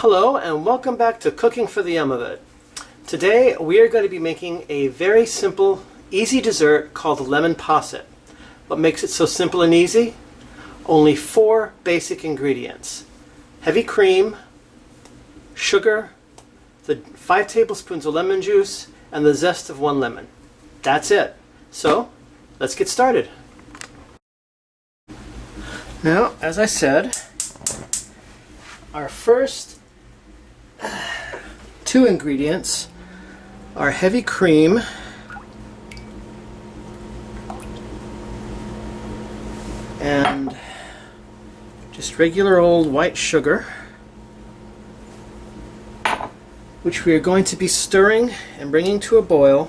Hello and welcome back to Cooking for the Yum of It. Today we are going to be making a very simple, easy dessert called lemon posset. What makes it so simple and easy? Only 4 basic ingredients. Heavy cream, sugar, the 5 tablespoons of lemon juice, and the zest of 1 lemon. That's it. So, let's get started. Now, as I said, our first 2 ingredients are heavy cream and just regular old white sugar, which we are going to be stirring and bringing to a boil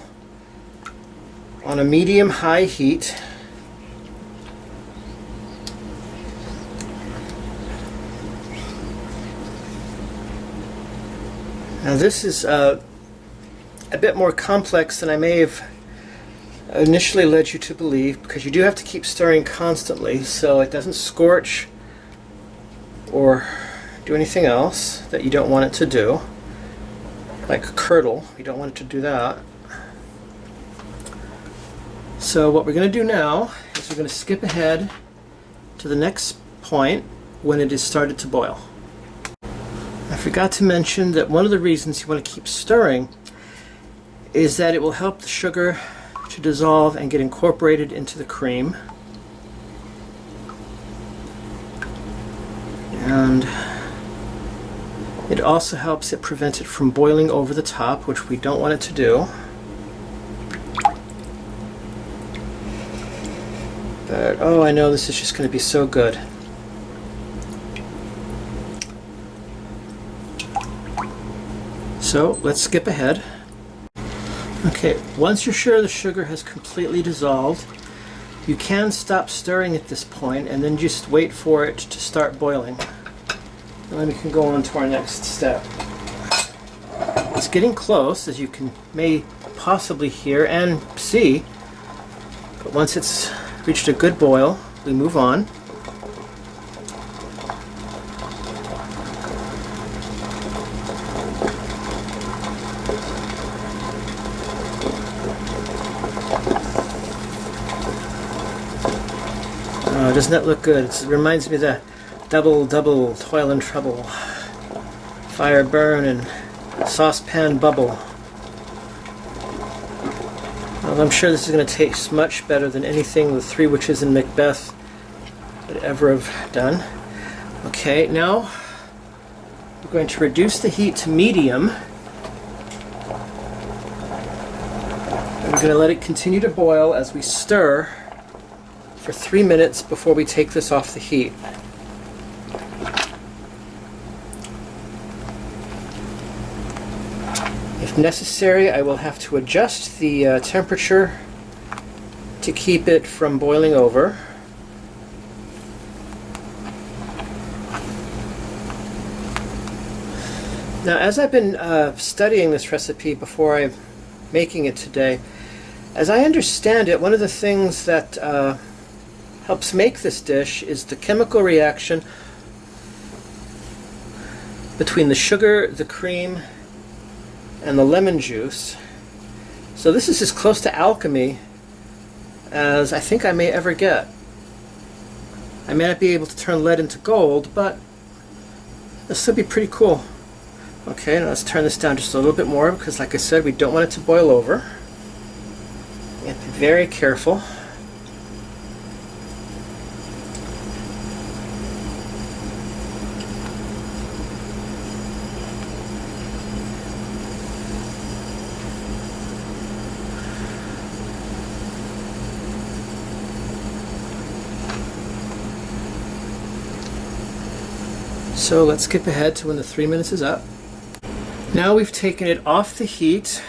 on a medium-high heat. Now this is a bit more complex than I may have initially led you to believe, because you do have to keep stirring constantly so it doesn't scorch or do anything else that you don't want it to do, like curdle. You don't want it to do that. So what we're going to do now is we're going to skip ahead to the next point when it is started to boil. I forgot to mention that one of the reasons you want to keep stirring is that it will help the sugar to dissolve and get incorporated into the cream. And it also helps it prevent it from boiling over the top, which we don't want it to do. But oh, I know this is just going to be so good. So let's skip ahead. Okay, once you're sure the sugar has completely dissolved, you can stop stirring at this point and then just wait for it to start boiling. And then we can go on to our next step. It's getting close, as you may possibly hear and see, but once it's reached a good boil, we move on. Doesn't that look good? It reminds me of the double toil and trouble, fire burn and saucepan bubble. Well, I'm sure this is going to taste much better than anything the 3 witches in Macbeth would ever have done. Okay, now we're going to reduce the heat to medium. And we're going to let it continue to boil as we stir for 3 minutes before we take this off the heat. If necessary, I will have to adjust the temperature to keep it from boiling over. Now, as I've been studying this recipe before I'm making it today, as I understand it, one of the things that helps make this dish is the chemical reaction between the sugar, the cream, and the lemon juice. So this is as close to alchemy as I think I may ever get. I may not be able to turn lead into gold, but this would be pretty cool. Okay, now let's turn this down just a little bit more, because like I said, we don't want it to boil over. We have to be very careful. So let's skip ahead to when the 3 minutes is up. Now we've taken it off the heat.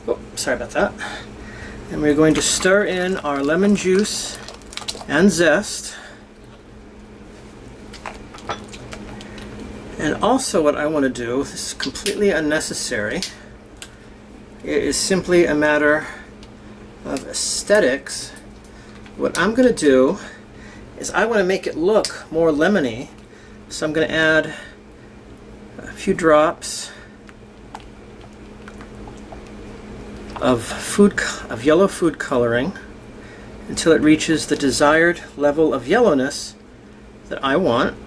Oh, sorry about that. And we're going to stir in our lemon juice and zest. And also what I want to do, this is completely unnecessary, it is simply a matter of aesthetics. What I'm going to do is I want to make it look more lemony, so I'm going to add few drops of yellow food coloring until it reaches the desired level of yellowness that I want.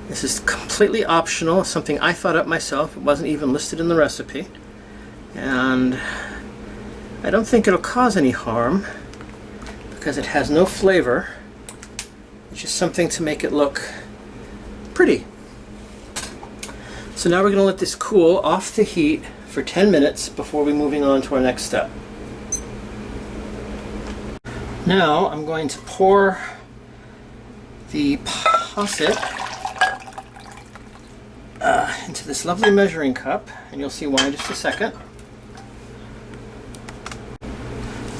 This is completely optional, something I thought up myself. It wasn't even listed in the recipe, and I don't think it'll cause any harm because it has no flavor. It's just something to make it look pretty. So now we're going to let this cool off the heat for 10 minutes before we're moving on to our next step. Now I'm going to pour the posset into this lovely measuring cup, and you'll see why in just a second.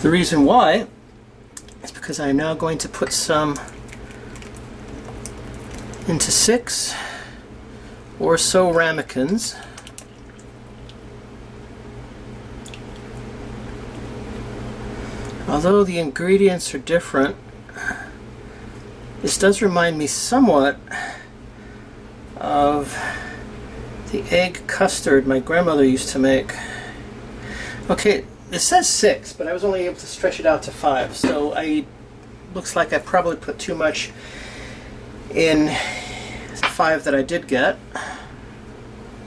The reason why is because I'm now going to put some into 6 or so ramekins. Although the ingredients are different, this does remind me somewhat of the egg custard my grandmother used to make. Okay, it says 6, but I was only able to stretch it out to 5, so looks like I probably put too much in the 5 that I did get.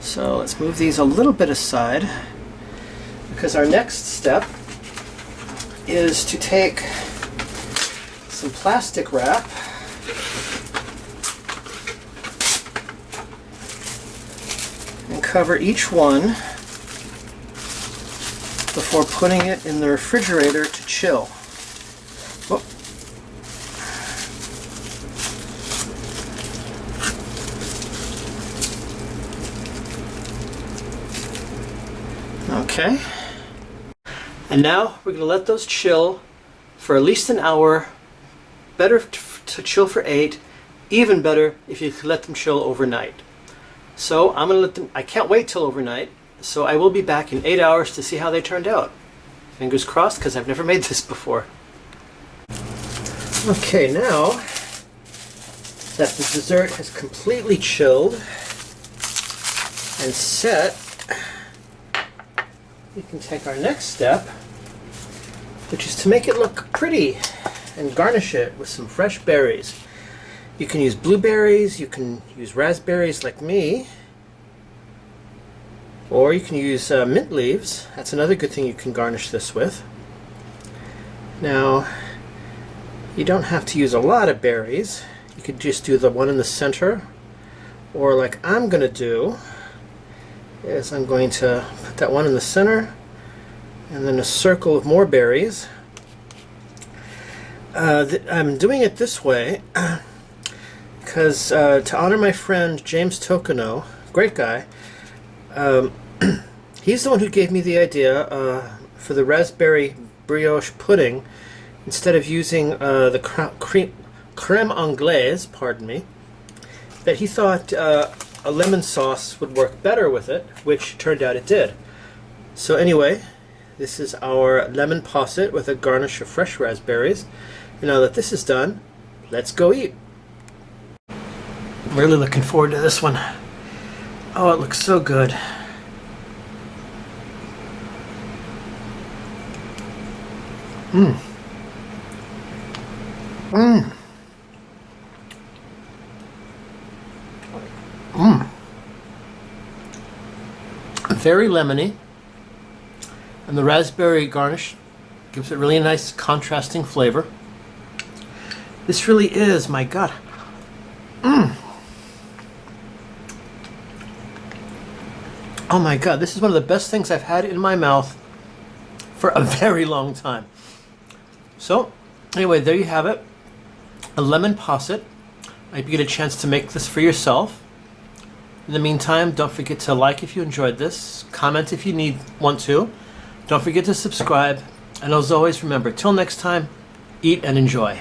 So let's move these a little bit aside, because our next step is to take some plastic wrap and cover each one before putting it in the refrigerator to chill. Whoop. Okay. And now we're going to let those chill for at least an hour. Better to chill for 8. Even better if you let them chill overnight. So I'm going to let them, I can't wait till overnight, so I will be back in 8 hours to see how they turned out. Fingers crossed, because I've never made this before. Okay, now that the dessert has completely chilled and set, we can take our next step, which is to make it look pretty and garnish it with some fresh berries. You can use blueberries, you can use raspberries like me, or you can use mint leaves. That's another good thing you can garnish this with. Now, you don't have to use a lot of berries. You could just do the one in the center, or like I'm going to do, is I'm going to put that one in the center, and then a circle of more berries. I'm doing it this way because to honor my friend James Tokeno, great guy, he's the one who gave me the idea for the raspberry brioche pudding. Instead of using the creme anglaise, pardon me, that he thought a lemon sauce would work better with it, which turned out it did. So anyway, this is our lemon posset with a garnish of fresh raspberries. And now that this is done, let's go eat. I'm really looking forward to this one. Oh, it looks so good. Mmm. Mmm. Mmm. Very lemony, and the raspberry garnish gives it really nice contrasting flavor. This really is, my God. Mmm. Oh my God, this is one of the best things I've had in my mouth for a very long time. So, anyway, there you have it. A lemon posset. I hope you get a chance to make this for yourself. In the meantime, don't forget to like if you enjoyed this, comment if you want to. Don't forget to subscribe, and as always, remember, till next time, eat and enjoy.